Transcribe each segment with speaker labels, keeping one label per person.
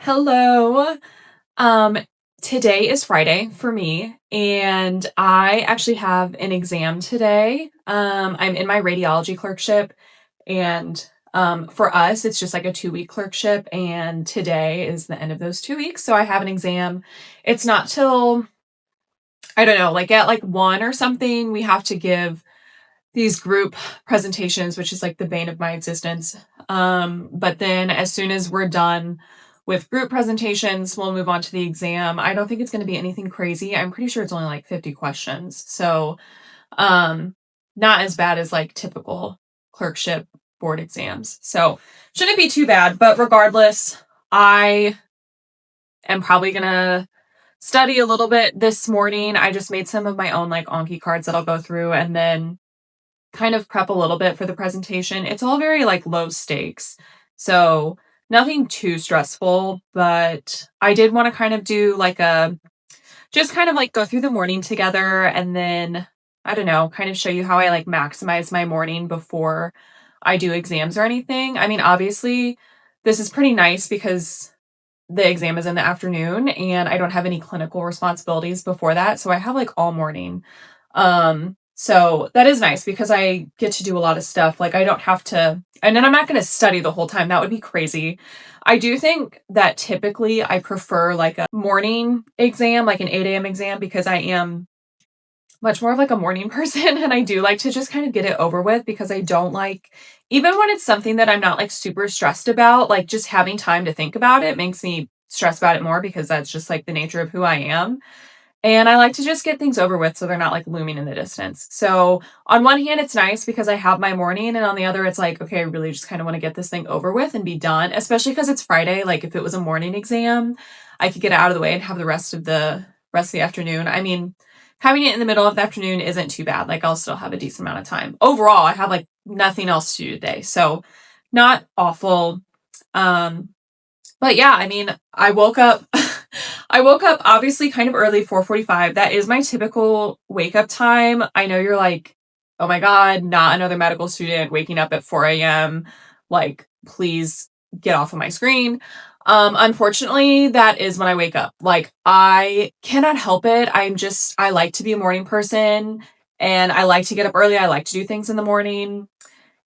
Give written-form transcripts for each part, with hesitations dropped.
Speaker 1: Hello. Um, Today is Friday for me, and I actually have an exam today. I'm in my radiology clerkship, and for us, it's just like a 2 week clerkship, and today is the end of those 2 weeks. So I have an exam. It's not till, I don't know, like at like 1 or something, we have to give these group presentations, which is like the bane of my existence. But then as soon as we're done with group presentations, we'll move on to the exam. I don't think it's going to be anything crazy. I'm pretty sure it's only like 50 questions. So, um, not as bad as like typical clerkship board exams. So, shouldn't be too bad. But regardless, I am probably going to study a little bit this morning. I just made some of my own like Anki cards that I'll go through and then kind of prep a little bit for the presentation. It's all very like low stakes. So nothing too stressful, but I did want to kind of do like just kind of like go through the morning together and then I don't know, kind of show you how I like maximize my morning before I do exams or anything. I mean, obviously this is pretty nice because the exam is in the afternoon and I don't have any clinical responsibilities before that. So I have like all morning. So that is nice because I get to do a lot of stuff. Like I don't have to, and then I'm not going to study the whole time. That would be crazy. I do think that typically I prefer like a morning exam, like an 8 a.m. exam, because I am much more of like a morning person and I do like to just kind of get it over with because I don't like, even when it's something that I'm not like super stressed about, like just having time to think about it makes me stress about it more because that's just like the nature of who I am. And I like to just get things over with so they're not like looming in the distance. So on one hand, it's nice because I have my morning, and on the other, it's like, okay, I really just kind of want to get this thing over with and be done, especially because it's Friday. Like if it was a morning exam, I could get it out of the way and have the rest of the afternoon. I mean, having it in the middle of the afternoon isn't too bad. Like I'll still have a decent amount of time. Overall, I have like nothing else to do today. So not awful. Um, but yeah, I mean, I woke up I woke up obviously kind of early, 4:45. That is my typical wake up time. I know you're like, "Oh my god, not another medical student waking up at 4 a.m." Like, please get off of my screen. Unfortunately, that is when I wake up. Like, I cannot help it. I like to be a morning person and I like to get up early. I like to do things in the morning.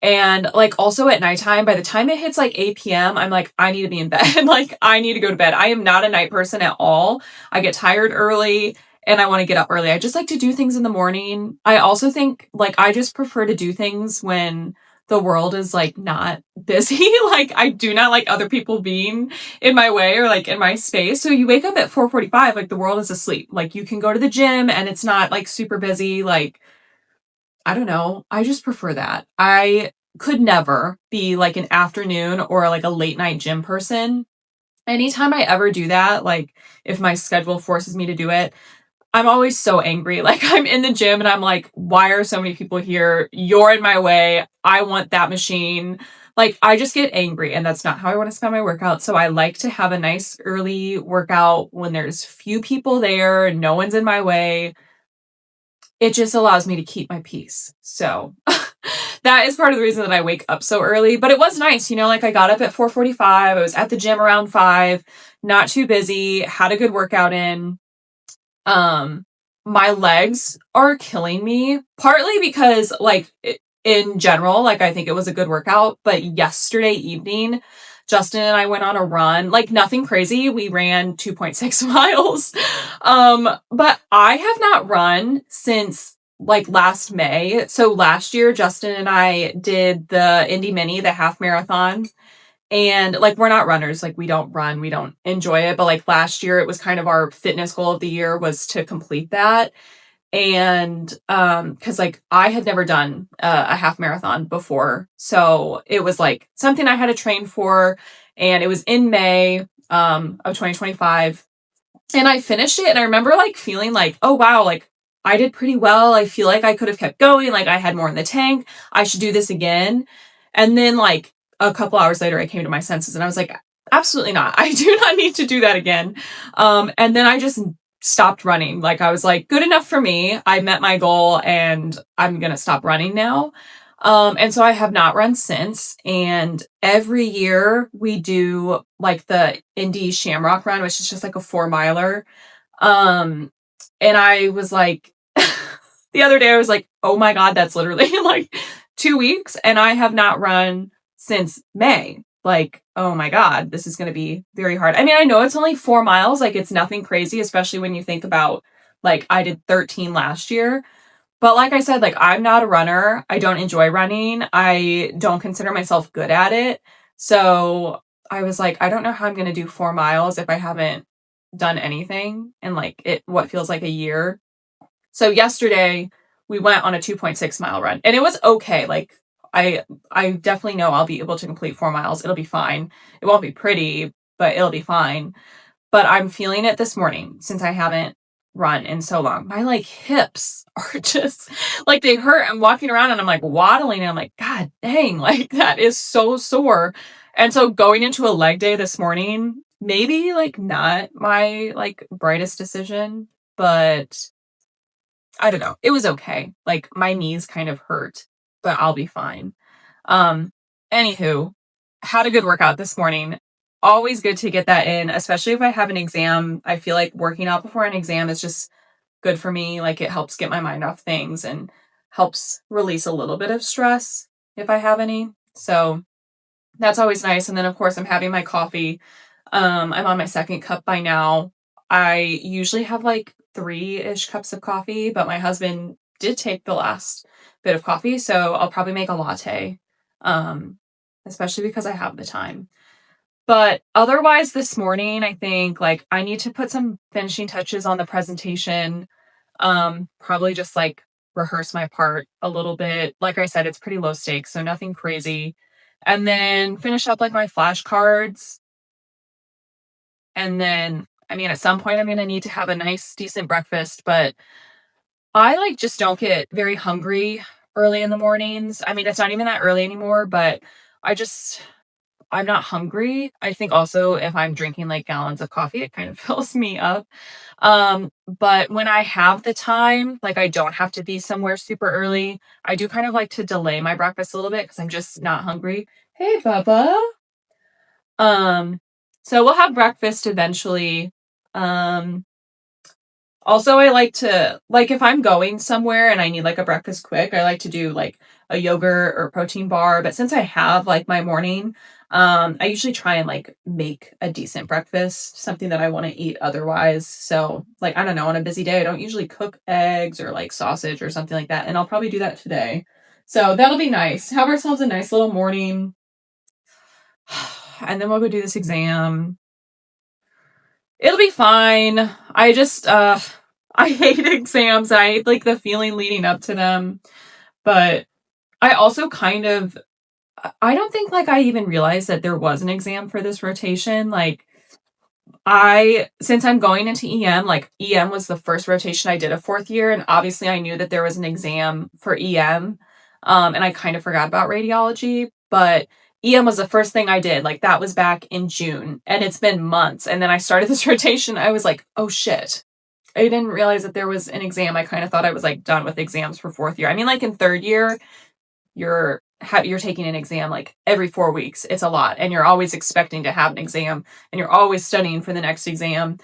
Speaker 1: And like also at nighttime, by the time it hits like 8 p.m., I'm like, I need to be in bed. Like, I need to go to bed. I am not a night person at all. I get tired early and I want to get up early. I just like to do things in the morning. I also think like I just prefer to do things when the world is like not busy. Like, I do not like other people being in my way or like in my space. So you wake up at 4:45, like the world is asleep. Like, you can go to the gym and it's not like super busy. Like, I don't know. I just prefer that. I could never be like an afternoon or like a late night gym person. Anytime I ever do that, like if my schedule forces me to do it, I'm always so angry. Like I'm in the gym and I'm like, why are so many people here? You're in my way. I want that machine. Like I just get angry and that's not how I want to spend my workout. So I like to have a nice early workout when there's few people there, no one's in my way. It just allows me to keep my peace. So that is part of the reason that I wake up so early. But it was nice, like I got up at 4:45. I was at the gym around 5, not too busy, had a good workout in. Um, my legs are killing me, partly because like in general, like I think it was a good workout, but yesterday evening, Justin and I went on a run, like nothing crazy. We ran 2.6 miles. But I have not run since like last May. So last year, Justin and I did the Indy Mini, the half marathon. And like, we're not runners, like we don't run, we don't enjoy it. But like last year, it was kind of our fitness goal of the year was to complete that. And because like I had never done a half marathon before. So it was like something I had to train for. And it was in May of 2025. And I finished it. And I remember like feeling like, oh wow, like I did pretty well. I feel like I could have kept going. Like I had more in the tank. I should do this again. And then like a couple hours later, I came to my senses and I was like, absolutely not. I do not need to do that again. And then I just stopped running. Like I was like, good enough for me. I met my goal and I'm going to stop running now. And so I have not run since. And every year we do like the Indy Shamrock Run, which is just like a 4 miler. Um, and I was like, the other day I was like, oh my God, that's literally like 2 weeks. And I have not run since May. Like, oh my God, this is going to be very hard. I mean, I know it's only 4 miles. Like, it's nothing crazy, especially when you think about like I did 13 last year. But like I said, like I'm not a runner. I don't enjoy running. I don't consider myself good at it. So I was like, I don't know how I'm going to do 4 miles if I haven't done anything in like what feels like a year. So yesterday we went on a 2.6 mile run and it was okay. Like I definitely know I'll be able to complete 4 miles. It'll be fine. It won't be pretty, but it'll be fine. But I'm feeling it this morning since I haven't run in so long. My like hips are just like they hurt. I'm walking around and I'm like waddling and I'm like, God dang, like that is so sore. And so going into a leg day this morning, maybe like not my like brightest decision, but I don't know. It was okay. Like my knees kind of hurt, but I'll be fine. Um, Anywho, had a good workout this morning. Always good to get that in, especially if I have an exam. I feel like working out before an exam is just good for me. Like it helps get my mind off things and helps release a little bit of stress if I have any. So that's always nice. And then of course I'm having my coffee. I'm on my second cup by now. I usually have like 3-ish cups of coffee, but my husband did take the last bit of coffee, so I'll probably make a latte. Um, Especially because I have the time. But otherwise this morning, I think like I need to put some finishing touches on the presentation. Probably just like rehearse my part a little bit. Like I said, it's pretty low stakes, so nothing crazy. And then finish up like my flashcards. And then, I mean, at some point I'm going to need to have a nice, decent breakfast, but I like just don't get very hungry early in the mornings. I mean, it's not even that early anymore, but I just, I'm not hungry. I think also if I'm drinking like gallons of coffee, it kind of fills me up. But when I have the time, like I don't have to be somewhere super early. I do kind of like to delay my breakfast a little bit because I'm just not hungry. Hey, Bubba. Um, so we'll have breakfast eventually. Um, Also, I like to, like, if I'm going somewhere and I need like a breakfast quick, I like to do like a yogurt or protein bar. But since I have like my morning, I usually try and like make a decent breakfast, something that I want to eat otherwise. So, like, I don't know, on a busy day, I don't usually cook eggs or like sausage or something like that. And I'll probably do that today. So that'll be nice. Have ourselves a nice little morning. And then we'll go do this exam. It'll be fine. I just I hate exams. I hate like the feeling leading up to them. But I also kind of I don't think like I even realized that there was an exam for this rotation. Like I since I'm going into EM, like EM was the first rotation I did a fourth year, and obviously I knew that there was an exam for EM. And I kind of forgot about radiology, but EM was the first thing I did. Like that was back in June, and it's been months. And then I started this rotation. I was like, oh shit. I didn't realize that there was an exam. I kind of thought I was like done with exams for fourth year. I mean, like in third year, you're taking an exam like every 4 weeks. It's a lot, and you're always expecting to have an exam, and you're always studying for the next exam.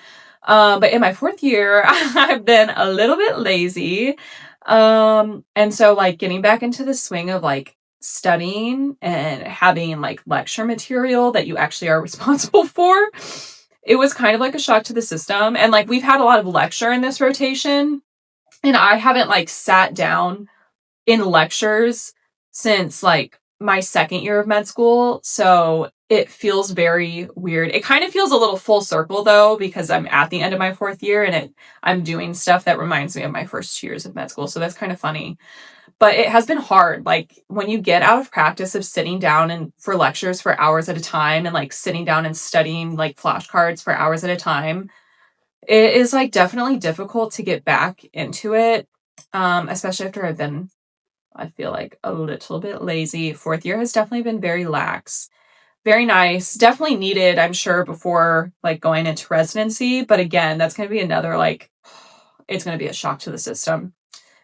Speaker 1: But in my fourth year, I've been a little bit lazy, and so like getting back into the swing of like studying and having like lecture material that you actually are responsible for. It was kind of like a shock to the system, and like we've had a lot of lecture in this rotation, and I haven't like sat down in lectures since like my second year of med school. So it feels very weird. It kind of feels a little full circle though, because I'm at the end of my fourth year and I'm doing stuff that reminds me of my first 2 years of med school. So that's kind of funny. But it has been hard. Like when you get out of practice of sitting down and for lectures for hours at a time and like sitting down and studying like flashcards for hours at a time, it is like definitely difficult to get back into it. Especially after I feel like a little bit lazy. Fourth year has definitely been very lax. Very nice. Definitely needed, I'm sure, before like going into residency. But again, that's going to be another like, it's going to be a shock to the system.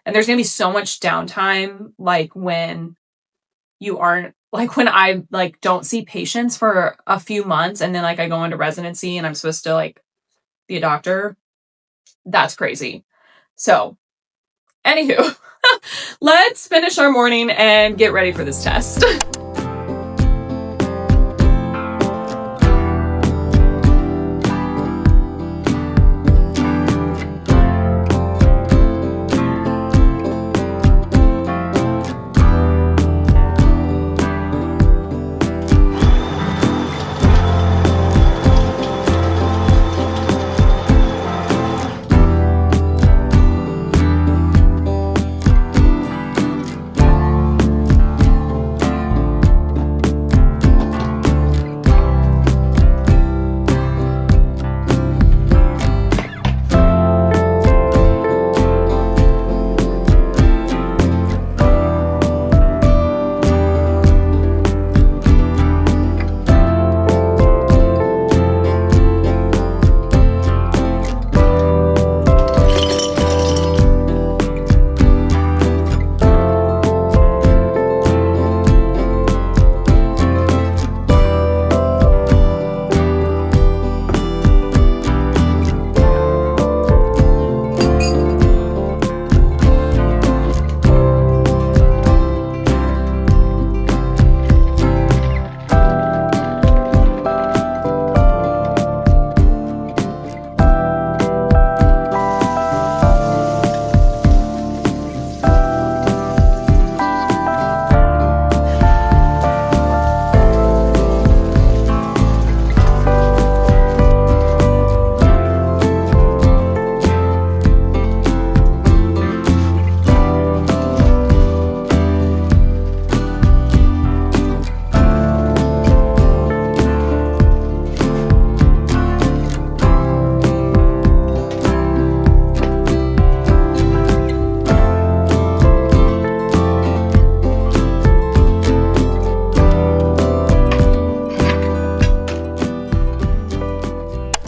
Speaker 1: And there's going to be so much downtime, like when you aren't like when I like don't see patients for a few months and then like I go into residency and I'm supposed to like be a doctor. That's crazy. So, anywho, let's finish our morning and get ready for this test.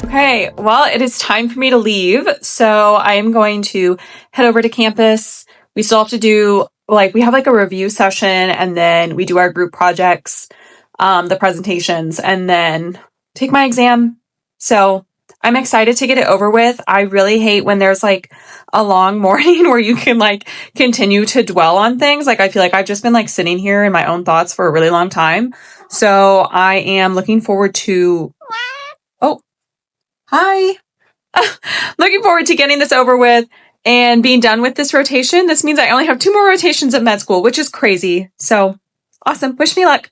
Speaker 1: Okay, well, it is time for me to leave. So I am going to head over to campus. We still have to do, like, we have like a review session and then we do our group projects, the presentations, and then take my exam. So I'm excited to get it over with. I really hate when there's like a long morning where you can like continue to dwell on things. Like, I feel like I've just been like sitting here in my own thoughts for a really long time. So I am looking forward to, oh, hi. Looking forward to getting this over with and being done with this rotation. This means I only have 2 more rotations at med school, which is crazy. So awesome. Wish me luck.